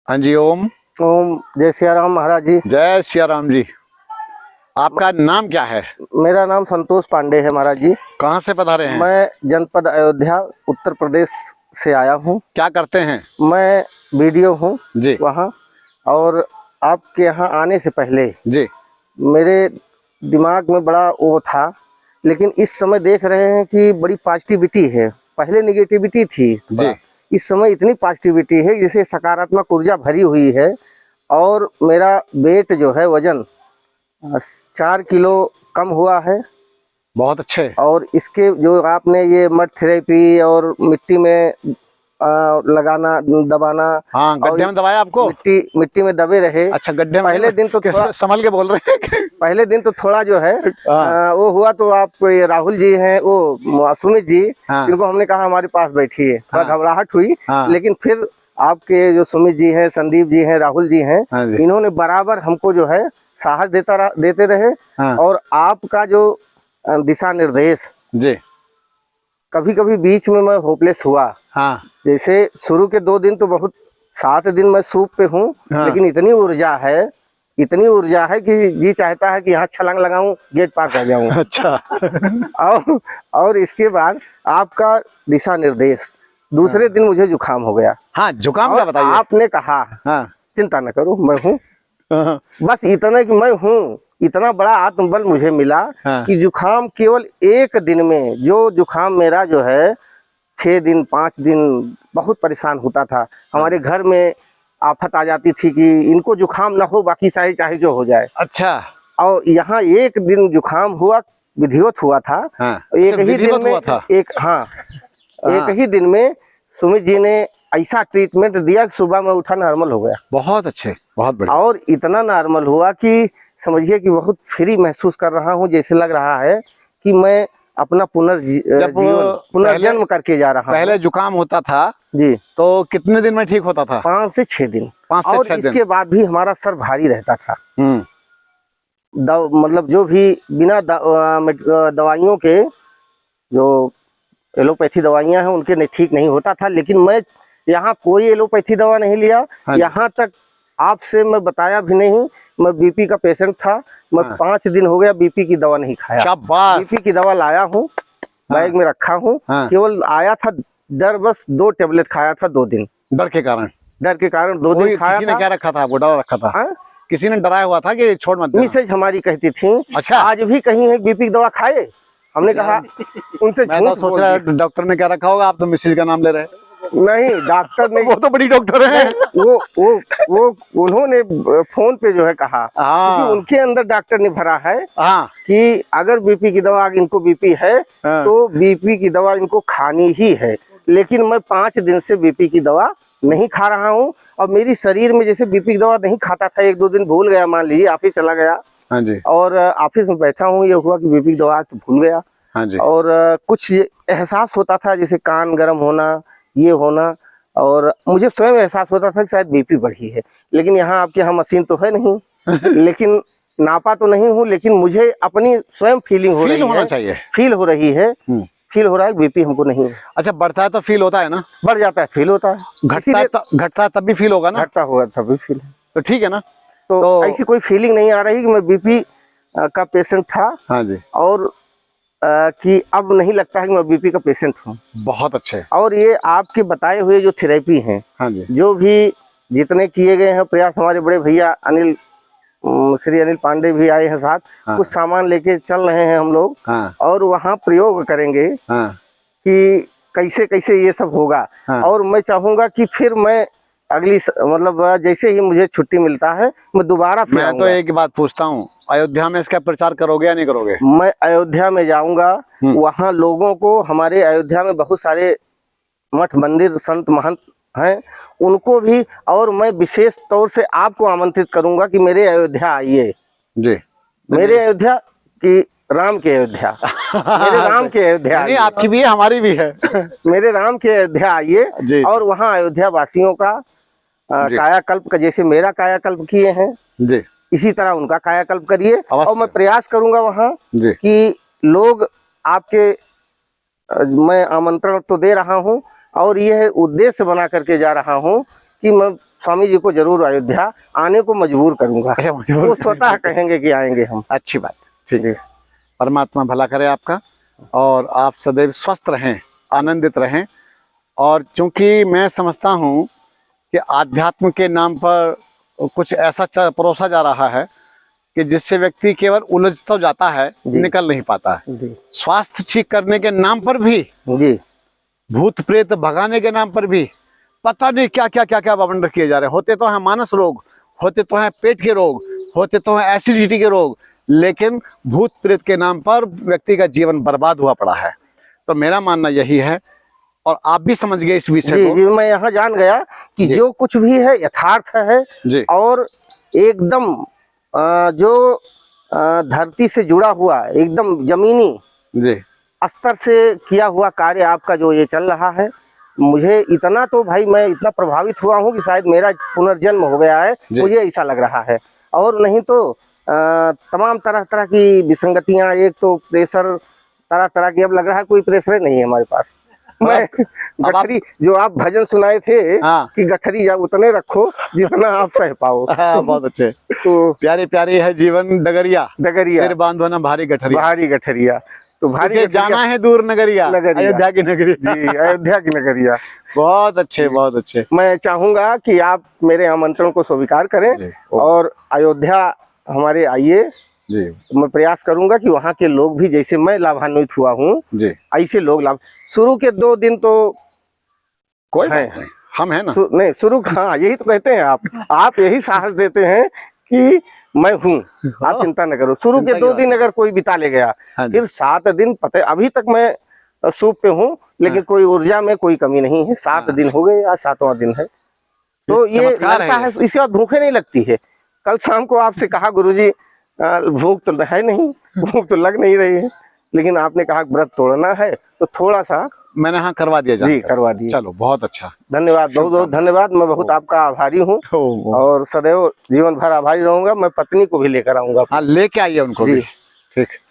हाँ जी। ओम। ओम जय सिया राम महाराज जी। जय सिया राम जी। आपका नाम क्या है? मेरा नाम संतोष पांडे है महाराज जी। कहाँ से पधारे हैं? मैं जनपद अयोध्या उत्तर प्रदेश से आया हूँ। क्या करते हैं? मैं वीडियो हूँ जी वहाँ। और आपके यहाँ आने से पहले जी। मेरे दिमाग में बड़ा वो था, लेकिन इस समय देख रहे हैं कि बड़ी पॉजिटिविटी है। पहले निगेटिविटी थी जी। इस समय इतनी पॉजिटिविटी है जिसे सकारात्मक ऊर्जा भरी हुई है। और मेरा वेट जो है वजन 4 किलो कम हुआ है। बहुत अच्छे। और इसके जो आपने ये मड थेरेपी और मिट्टी में लगाना दबाना। हाँ, गड्ढे में दबाया आपको? मिट्टी में दबे रहे। अच्छा, गड्ढे में। पहले दिन तो थोड़ा संभल के बोल रहे हैं। पहले दिन तो थोड़ा जो है वो हुआ। तो आप ये राहुल जी हैं, वो सुमित जी, इनको हमने कहा हमारे पास बैठिए। थोड़ा घबराहट हुई, लेकिन फिर आपके जो सुमित जी हैं, संदीप जी हैं, राहुल जी हैं, इन्होंने बराबर हमको जो है साहस देते रहे। और आपका जो दिशा निर्देश जी, कभी कभी बीच में मैं होपलेस हुआ। जैसे शुरू के 2 दिन तो बहुत, 7 दिन मैं सूप पे हूँ, लेकिन इतनी ऊर्जा है कि जी चाहता है कि यहाँ छलांग लगाऊं, गेट पार कर जाऊं। अच्छा। और इसके बाद आपका दिशा निर्देश, दूसरे दिन मुझे जुकाम हो गया। हाँ, जुकाम का बताइए। आपने कहा चिंता न करो, मैं हूँ। बस इतना कि मैं हूँ, इतना बड़ा आत्मबल मुझे मिला कि जुकाम केवल 1 दिन में, जो जुकाम मेरा जो है 6 दिन 5 दिन बहुत परेशान होता था। हमारे घर में आफत आ जाती थी कि इनको जुकाम ना हो, बाकी चाहे जो हो जाए। अच्छा। और यहाँ 1 दिन जुकाम हुआ, विधिवत हुआ था। एक ही दिन में एक ही दिन में सुमित जी ने ऐसा ट्रीटमेंट दिया कि सुबह में उठा नॉर्मल हो गया। बहुत अच्छे, बहुत बढ़िया। और इतना नॉर्मल हुआ कि समझिए कि बहुत फ्री महसूस कर रहा हूँ। जैसे लग रहा है कि मैं अपना पुनर्जन्म करके जा रहा हूँ। पहले जुकाम होता था जी, तो कितने दिन में ठीक होता था? 5 से 6 दिन। 5 से 6 दिन। इसके बाद भी हमारा सर भारी रहता था। मतलब जो भी बिना दवाइयों के, जो एलोपैथी दवाइयाँ हैं उनके ठीक नहीं होता था। लेकिन मैं यहाँ कोई एलोपैथी दवा नहीं लिया। यहाँ तक आपसे मैं बताया भी नहीं, मैं बीपी का पेशेंट था। मैं 5 दिन हो गया बीपी की दवा नहीं खाया। बीपी की दवा लाया हूँ, बैग में रखा हूँ। केवल आया था डर, बस 2 टेबलेट खाया था 2 दिन। डर के कारण 2 दिन खाया। किसी ने क्या रखा था? वो डरा रखा था? किसी ने डराया हुआ था कि छोड़ मत देना। मिसेज हमारी कहती थी। अच्छा। आज भी कहीं है बीपी की दवा खाए? हमने कहा उनसे झूठ सोच रहा है। डॉक्टर ने क्या रखा होगा? आप तो मिसेज का नाम ले रहे हैं। नहीं, डॉक्टर नहीं। वो तो बड़ी डॉक्टर है। वो उन्होंने फोन पे जो है कहा, क्योंकि उनके अंदर डॉक्टर ने भरा है कि अगर बीपी की दवा, इनको बीपी है तो बीपी की दवा इनको खानी ही है। लेकिन मैं 5 दिन से बीपी की दवा नहीं खा रहा हूँ। और मेरी शरीर में जैसे बीपी की दवा नहीं खाता था, 1-2 दिन भूल गया, मान लीजिए ऑफिस चला गया। हाँ जी। और ऑफिस में बैठा हूँ, ये हुआ कि बीपी की दवा तो भूल गया। हाँ जी। और कुछ एहसास होता था जैसे कान गर्म होना, ये होना। और मुझे स्वयं एहसास होता था कि शायद बीपी बढ़ी है। लेकिन यहाँ आपके यहाँ मशीन तो है नहीं। लेकिन नापा तो नहीं हूँ, लेकिन मुझे अपनी स्वयं फीलिंग हो रही है। होना चाहिए। फील हो रही है, फील हो रहा है, बीपी हमको नहीं है। अच्छा, बढ़ता है तो फील होता है ना? बढ़ जाता है, फील होता है। घटता है तब भी फील होगा ना? घटता होगा तब भी फील है, तो ठीक है ना? तो ऐसी कोई फीलिंग नहीं आ रही कि मैं बीपी का पेशेंट था। हाँ जी। और कि अब नहीं लगता है कि मैं बीपी का पेशेंट हूँ। बहुत अच्छे। और ये आपके बताए हुए जो थेरेपी हैं, हाँ जी, जो भी जितने किए गए हैं प्रयास, हमारे बड़े भैया श्री अनिल पांडे भी आए हैं साथ। कुछ सामान लेके चल रहे हैं हम लोग। और वहाँ प्रयोग करेंगे कि कैसे कैसे ये सब होगा। और मैं चाहूँगा कि फिर मैं अगली मतलब जैसे ही मुझे छुट्टी मिलता है मैं दोबारा फिर मैं तो एक बात पूछता हूँ, अयोध्या में इसका प्रचार करोगे या नहीं करोगे? मैं अयोध्या में जाऊंगा, वहाँ लोगों को, हमारे अयोध्या में बहुत सारे मठ मंदिर संत महंत हैं, उनको भी, और मैं विशेष तौर से आपको आमंत्रित करूंगा कि मेरे अयोध्या आइए जी। मेरे अयोध्या की राम के अयोध्या। मेरे राम के अयोध्या नहीं, आपकी भी है हमारी भी है। मेरे राम के अयोध्या आइए और वहाँ अयोध्या वासियों का कायाकल्प का, जैसे मेरा कायाकल्प किए हैं जी, इसी तरह उनका कायाकल्प करिए। और मैं प्रयास करूंगा वहाँ कि लोग आपके, मैं आमंत्रण तो दे रहा हूँ और यह उद्देश्य बना करके जा रहा हूँ कि मैं स्वामी जी को जरूर अयोध्या आने को मजबूर करूंगा। अच्छा, मजबूर वो स्वतः कहेंगे कि आएंगे हम। अच्छी बात, ठीक है। परमात्मा भला करे आपका, और आप सदैव स्वस्थ रहें, आनंदित रहें। और चूंकि मैं समझता हूँ कि आध्यात्म के नाम पर कुछ ऐसा परोसा जा रहा है कि जिससे व्यक्ति केवल उलझ तो जाता है, निकल नहीं पाता है। जी स्वास्थ्य ठीक करने के नाम पर भी, जी भूत प्रेत भगाने के नाम पर भी पता नहीं क्या क्या क्या क्या बवंडर किए जा रहे हैं। होते तो हैं मानस रोग, होते तो हैं पेट के रोग, होते तो हैं एसिडिटी के रोग, लेकिन भूत प्रेत के नाम पर व्यक्ति का जीवन बर्बाद हुआ पड़ा है। तो मेरा मानना यही है, और आप भी समझ गए इस विषय जी को। जी, मैं यहाँ जान गया कि जो कुछ भी है यथार्थ है जी और एकदम जो धरती से जुड़ा हुआ, एकदम जमीनी जी स्तर से किया हुआ कार्य आपका जो ये चल रहा है, मुझे इतना तो भाई मैं इतना प्रभावित हुआ हूँ कि शायद मेरा पुनर्जन्म हो गया है, मुझे ऐसा लग रहा है। और नहीं तो तमाम तरह तरह की विसंगतियां, एक तो प्रेशर तरह तरह की, अब लग रहा है कोई प्रेशर नहीं है हमारे पास। मैं गठरी जो आप भजन सुनाए थे कि गठरी या उतने रखो जितना आप सह पाओ। बहुत अच्छे। तो प्यारी प्यारी है जीवन डगरिया, डगरिया सिर बांधो ना भारी गठरिया, भारी गठरिया। तो भारी जाना है दूर नगरिया, अयोध्या की नगरी। जी, अयोध्या की नगरिया। बहुत अच्छे, बहुत अच्छे। मैं चाहूंगा कि आप मेरे आमंत्रण को स्वीकार करें और अयोध्या हमारे आइए। जी, मैं प्रयास करूंगा कि वहाँ के लोग भी, जैसे मैं लाभान्वित हुआ हूँ, ऐसे लोग लाभ। शुरू के 2 दिन तो कोई है, हम है ना, नहीं शुरू, हाँ यही तो कहते हैं आप यही साहस देते हैं कि मैं हूँ, आप चिंता न करो। शुरू के 2 दिन अगर कोई बिता ले गया, फिर 7 दिन, पता है अभी तक मैं सूप पे हूँ, लेकिन कोई ऊर्जा में कोई कमी नहीं है। 7 दिन हो गए, आज 7वां दिन है। तो ये लगता है इसके बाद भूखे नहीं लगती है। कल शाम को आपसे कहा गुरुजी भूख तो है नहीं, भूख तो लग नहीं रही है, लेकिन आपने कहा व्रत तोड़ना है, तो थोड़ा सा मैंने हाँ करवा दिया। जी करवा दिया। चलो बहुत अच्छा, धन्यवाद, बहुत बहुत धन्यवाद। मैं बहुत आपका आभारी हूँ और सदैव जीवन भर आभारी रहूंगा। मैं पत्नी को भी लेकर आऊंगा। हाँ लेके आइए उनको भी। ठीक।